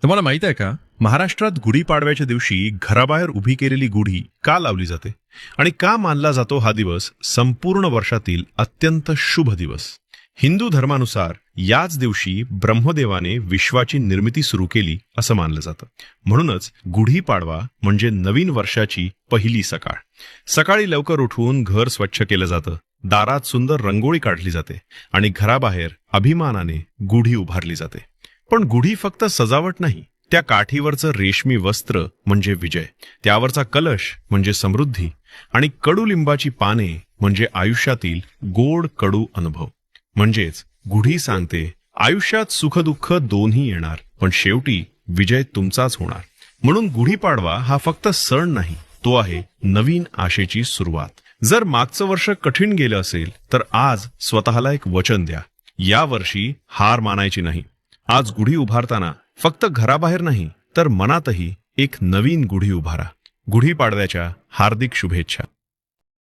तुम्हाला माहित आहे का, महाराष्ट्रात गुढीपाडव्याच्या दिवशी घराबाहेर उभी केलेली गुढी का लावली जाते आणि का मानला जातो हा दिवस संपूर्ण वर्षातील अत्यंत शुभ दिवस? हिंदू धर्मानुसार याच दिवशी ब्रह्मदेवाने विश्वाची निर्मिती सुरू केली असं मानलं जातं. म्हणूनच गुढीपाडवा म्हणजे नवीन वर्षाची पहिली सकाळ. सकाळी लवकर उठून घर स्वच्छ केलं जातं, दारात सुंदर रंगोळी काढली जाते आणि घराबाहेर अभिमानाने गुढी उभारली जाते. पण गुढी फक्त सजावट नाही, त्या काठीवरचं रेशमी वस्त्र म्हणजे विजय, त्यावरचा कलश म्हणजे समृद्धी आणि कडुलिंबाची पाने म्हणजे आयुष्यातील गोड कडू अनुभव. म्हणजेच गुढी सांगते, आयुष्यात सुखदुःख दोन्ही येणार, पण शेवटी विजय तुमचाच होणार. म्हणून गुढीपाडवा हा फक्त सण नाही, तो आहे नवीन आशेची सुरुवात. जर मागचं वर्ष कठीण गेलं असेल तर आज स्वतःला एक वचन द्या, या वर्षी हार मानायची नाही. आज गुढी उभारताना फक्त घराबाहेर नाही तर मनातही एक नवीन गुढी उभारा. गुढीपाडव्याच्या हार्दिक शुभेच्छा.